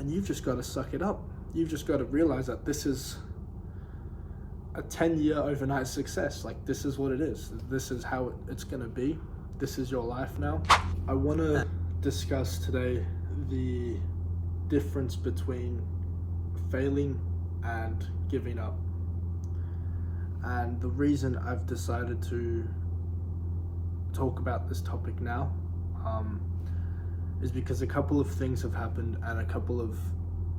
And you've just got to suck it up. You've just got to realize that this is a 10-year overnight success. Like, this is what it is. This is how it's going to be. This is your life now. I want to discuss today the difference between failing and giving up. And the reason I've decided to talk about this topic now is because a couple of things have happened and a couple of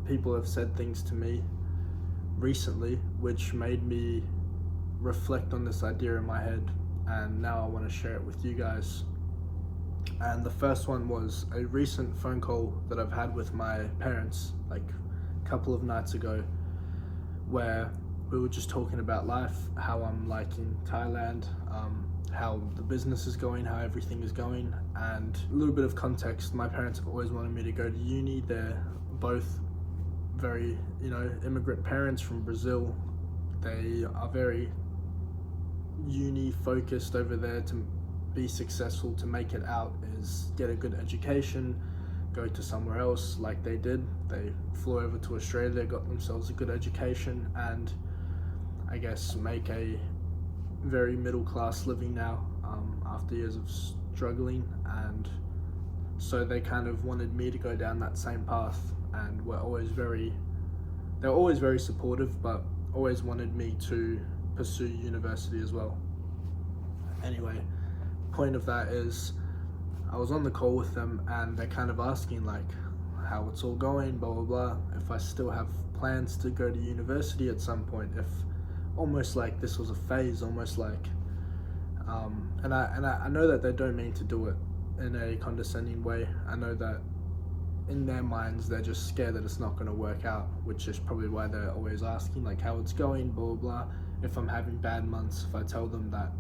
people have said things to me recently which made me reflect on this idea in my head, and now I want to share it with you guys. And the first one was a recent phone call that I've had with my parents like a couple of nights ago, where we were just talking about life, how I'm liking Thailand, how the business is going, how everything is going. And a little bit of context, my parents have always wanted me to go to uni. They're both very, immigrant parents from Brazil. They are very uni focused over there. To be successful, to make it out, is get a good education, go to somewhere else like they did. They flew over to Australia, got themselves a good education, and I guess make a very middle class living now after years of struggling. And so they kind of wanted me to go down that same path, and they were always very supportive, but always wanted me to pursue university as well. Anyway, point of that is I was on the call with them and they're kind of asking like how it's all going, blah blah blah, if I still have plans to go to university at some point, if almost like this was a phase, almost like and I know that they don't mean to do it in a condescending way. I know that in their minds they're just scared that it's not going to work out, which is probably why they're always asking like how it's going, blah blah blah. If I'm having bad months, if I tell them that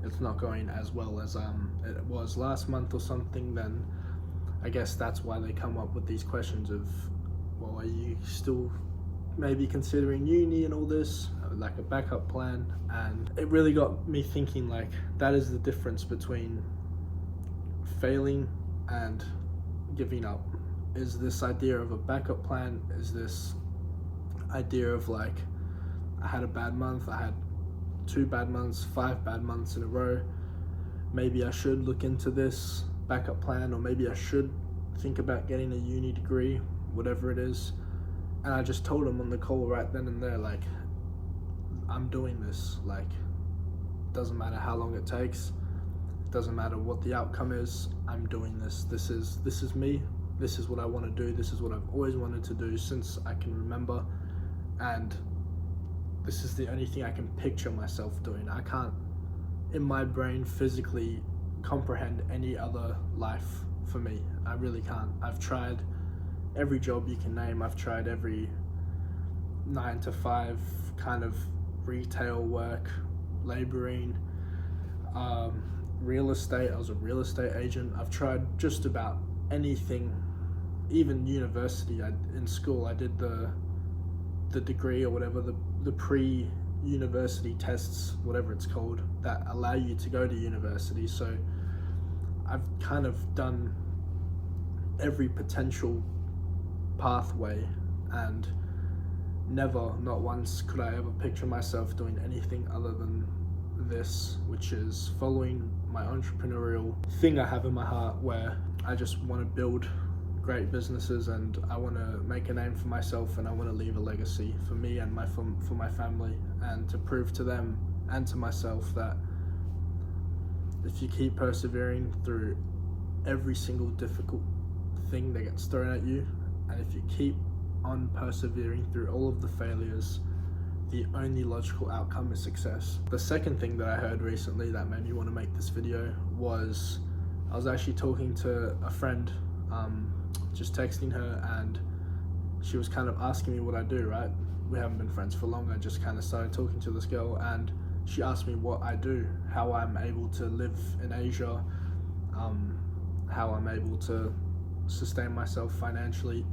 it's not going as well as it was last month or something, then I guess that's why they come up with these questions of, well, are you still maybe considering uni and all this, like a backup plan? And it really got me thinking, like, that is the difference between failing and giving up. Is this idea of a backup plan, is this idea of like, I had a bad month, I had 2 bad months, 5 bad months in a row, maybe I should look into this backup plan, or maybe I should think about getting a uni degree, whatever it is. And I just told him on the call right then and there, like, I'm doing this. Like, doesn't matter how long it takes, doesn't matter what the outcome is, I'm doing this. This is me. This is what I want to do. This is what I've always wanted to do since I can remember. And this is the only thing I can picture myself doing. I can't, in my brain, physically comprehend any other life for me. I really can't. I've tried every job you can name. I've tried every 9-to-5 kind of retail work, laboring, real estate. I was a real estate agent. I've tried just about anything, even university. In school I did the degree or whatever, the pre-university tests, whatever it's called, that allow you to go to university. So I've kind of done every potential pathway, and never, not once, could I ever picture myself doing anything other than this, which is following my entrepreneurial thing I have in my heart, where I just want to build great businesses, and I want to make a name for myself, and I want to leave a legacy for me and for my family, and to prove to them and to myself that if you keep persevering through every single difficult thing that gets thrown at you, and if you keep on persevering through all of the failures, the only logical outcome is success. The second thing that I heard recently that made me want to make this video was, I was actually talking to a friend, just texting her, and she was kind of asking me what I do, right? We haven't been friends for long. I just kind of started talking to this girl, and she asked me what I do, how I'm able to live in Asia, how I'm able to sustain myself financially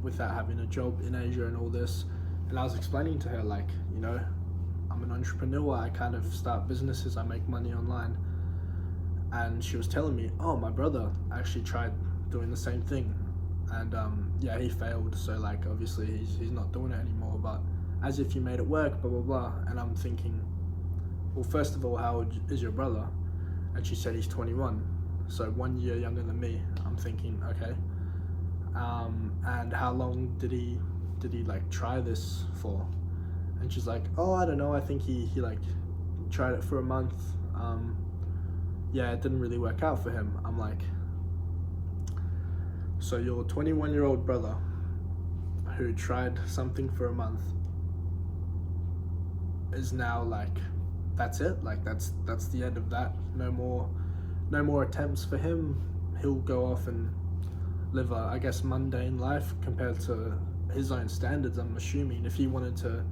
without having a job in Asia and all this. And I was explaining to her, like, I'm an entrepreneur, I kind of start businesses, I make money online. And she was telling me, oh, my brother actually tried doing the same thing. and yeah, he failed, so like obviously he's not doing it anymore, but as if you made it work, blah blah blah. And I'm thinking, well, first of all, how old is your brother? And she said he's 21, so 1 year younger than me. I'm thinking, okay, and how long did he like try this for? And she's like, oh, I don't know, I think he like tried it for a month. Yeah, it didn't really work out for him. I'm like, so your 21-year-old brother who tried something for a month is now like, that's it? Like that's the end of that? No more attempts for him? He'll go off and live a, I guess, mundane life compared to his own standards, I'm assuming. If he wanted to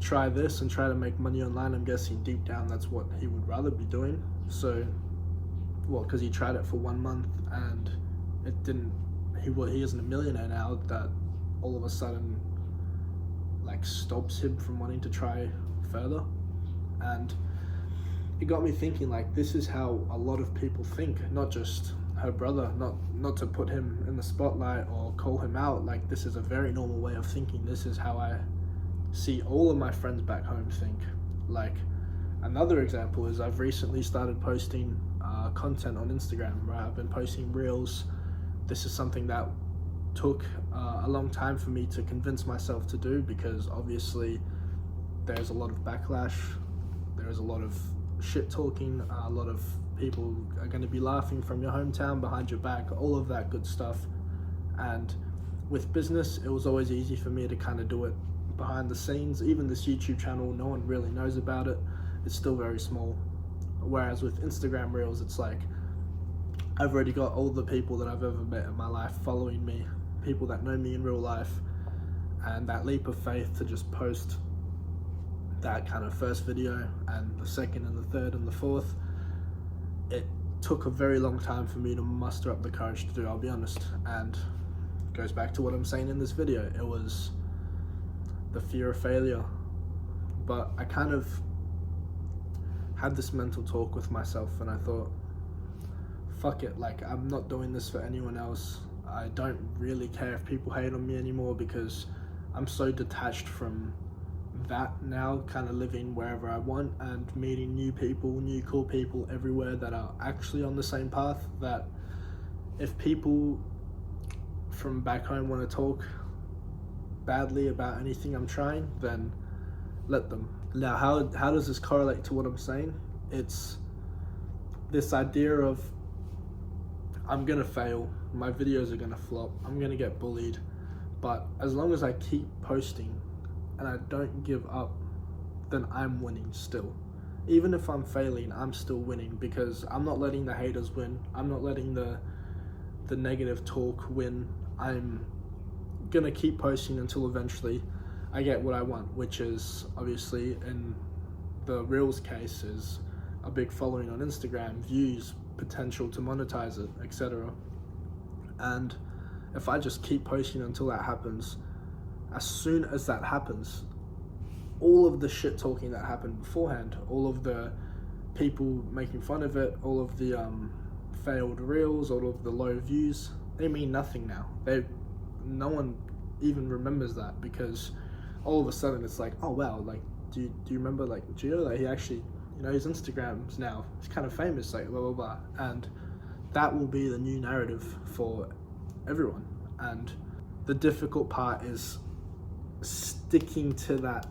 try this and try to make money online, I'm guessing deep down that's what he would rather be doing. So, well, because he tried it for 1 month and it didn't, he isn't a millionaire now, that all of a sudden like stops him from wanting to try further. And it got me thinking, like, this is how a lot of people think, not just her brother, not to put him in the spotlight or call him out. Like, this is a very normal way of thinking. This is how I see all of my friends back home think. Like, another example is I've recently started posting content on Instagram, right? I've been posting reels. This is something that took a long time for me to convince myself to do, because obviously there's a lot of backlash, there's a lot of shit talking, a lot of people are going to be laughing from your hometown behind your back, all of that good stuff. And with business, it was always easy for me to kind of do it behind the scenes. Even this YouTube channel, no one really knows about it. It's still very small. Whereas with Instagram Reels, it's like, I've already got all the people that I've ever met in my life following me, people that know me in real life, and that leap of faith to just post that kind of first video and the second and the third and the fourth, it took a very long time for me to muster up the courage to do, I'll be honest. And it goes back to what I'm saying in this video. It was the fear of failure. But I kind of had this mental talk with myself and I thought, fuck it, like, I'm not doing this for anyone else. I don't really care if people hate on me anymore, because I'm so detached from that now, kind of living wherever I want and meeting new people, new cool people everywhere that are actually on the same path, that if people from back home want to talk badly about anything I'm trying, then let them. Now, how does this correlate to what I'm saying? It's this idea of, I'm gonna fail, my videos are gonna flop, I'm gonna get bullied, but as long as I keep posting and I don't give up, then I'm winning still. Even if I'm failing, I'm still winning, because I'm not letting the haters win. I'm not letting the negative talk win. I'm gonna keep posting until eventually I get what I want, which is obviously, in the Reels case, is a big following on Instagram, views, potential to monetize it, etc. And if I just keep posting until that happens, as soon as that happens, all of the shit talking that happened beforehand, all of the people making fun of it, all of the failed reels, all of the low views, they mean nothing now. No one even remembers that, because all of a sudden it's like, oh wow, like, do you remember like Gio? Like, he actually, you know, his Instagram's now, he's kind of famous, like blah blah blah. And that will be the new narrative for everyone. And the difficult part is sticking to that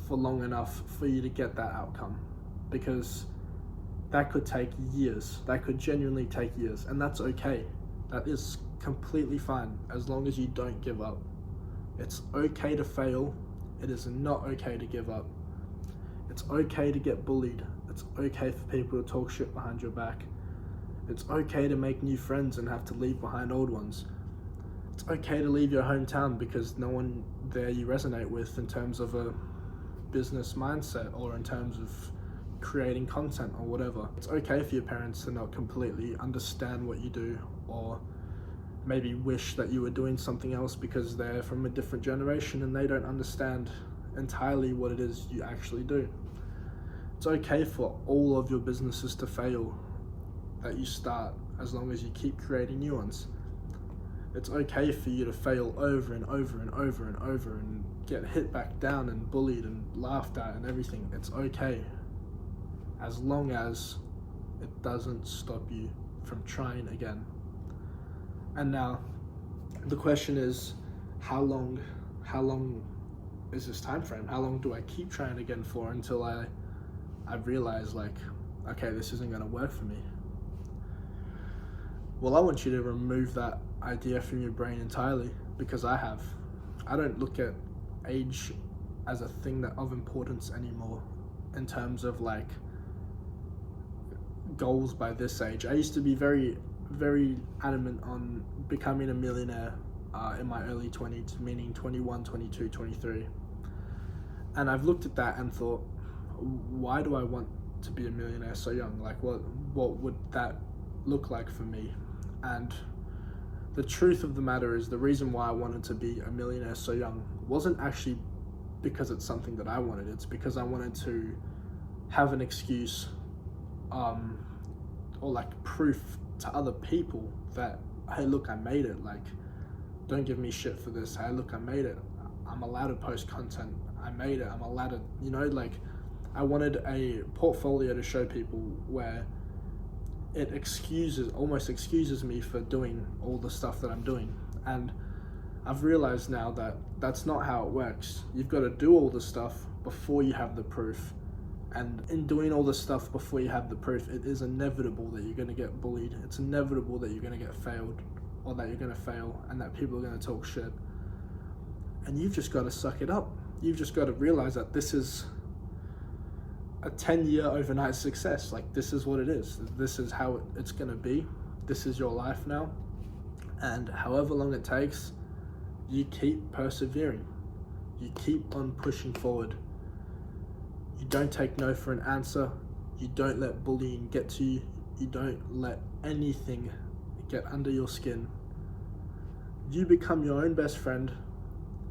for long enough for you to get that outcome, because that could take years. That could genuinely take years, and that's okay. That is completely fine, as long as you don't give up. It's okay to fail. It is not okay to give up. It's okay to get bullied. It's okay for people to talk shit behind your back. It's okay to make new friends and have to leave behind old ones. It's okay to leave your hometown because no one there you resonate with in terms of a business mindset or in terms of creating content or whatever. It's okay for your parents to not completely understand what you do, or maybe wish that you were doing something else because they're from a different generation and they don't understand entirely what it is you actually do. It's okay for all of your businesses to fail that you start, as long as you keep creating new ones. It's okay for you to fail over and over and over and over and get hit back down and bullied and laughed at and everything. It's okay, as long as it doesn't stop you from trying again. And now the question is, how long is this time frame? How long do I keep trying again for until I realize, like, okay, this isn't going to work for me? Well, I want you to remove that idea from your brain entirely, because I have. I don't look at age as a thing that of importance anymore in terms of like goals by this age. I used to be very, very adamant on becoming a millionaire in my early 20s, meaning 21, 22, 23. And I've looked at that and thought, why do I want to be a millionaire so young? Like, what would that look like for me? And the truth of the matter is, the reason why I wanted to be a millionaire so young wasn't actually because it's something that I wanted. It's because I wanted to have an excuse or like proof to other people that, hey, look, I made it. Like, don't give me shit for this. Hey, look, I made it. I'm allowed to post content. I made it. I'm allowed to, you know, like, I wanted a portfolio to show people where it almost excuses me for doing all the stuff that I'm doing. And I've realized now that that's not how it works. You've got to do all the stuff before you have the proof. And in doing all the stuff before you have the proof, it is inevitable that you're going to get bullied. It's inevitable that you're going to get failed, or that you're going to fail, and that people are going to talk shit. And you've just got to suck it up. You've just got to realize that this is a 10-year overnight success. Like, this is what it is. This is how it's going to be. This is your life now. And however long it takes, you keep persevering. You keep on pushing forward. You don't take no for an answer. You don't let bullying get to you. You don't let anything get under your skin. You become your own best friend.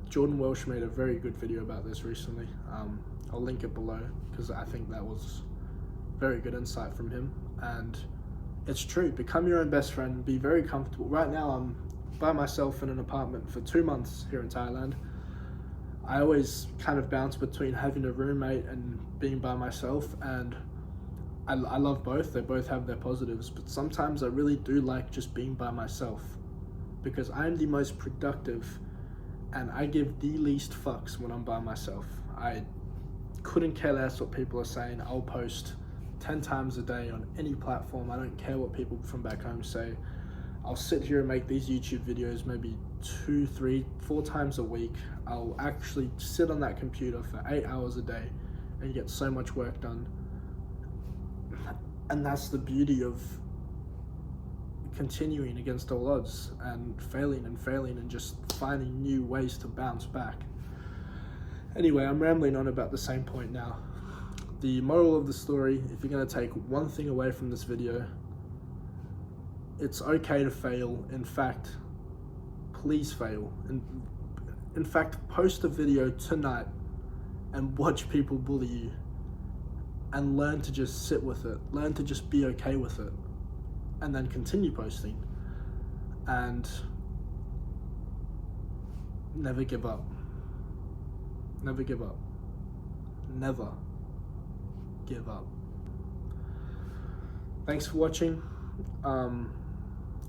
Jordan Welsh made a very good video about this recently. I'll link it below, because I think that was very good insight from him. And it's true. Become your own best friend. Be very comfortable. Right now, I'm by myself in an apartment for 2 months here in Thailand. I always kind of bounce between having a roommate and being by myself, and I love both. They both have their positives, but sometimes I really do like just being by myself, because I'm the most productive and I give the least fucks when I'm by myself. I couldn't care less what people are saying. I'll post 10 times a day on any platform. I don't care what people from back home say. I'll sit here and make these YouTube videos maybe 2, 3, 4 times a week. I'll actually sit on that computer for 8 hours a day and get so much work done. And that's the beauty of continuing against all odds and failing and just finding new ways to bounce back. Anyway, I'm rambling on about the same point now. The moral of the story, if you're going to take one thing away from this video, it's okay to fail. In fact, please fail. In fact, post a video tonight and watch people bully you, and learn to just sit with it. Learn to just be okay with it, and then continue posting. And never give up. Never give up. Never give up. Thanks for watching.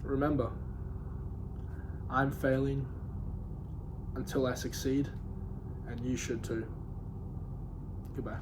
Remember, I'm failing until I succeed, and you should too. Goodbye.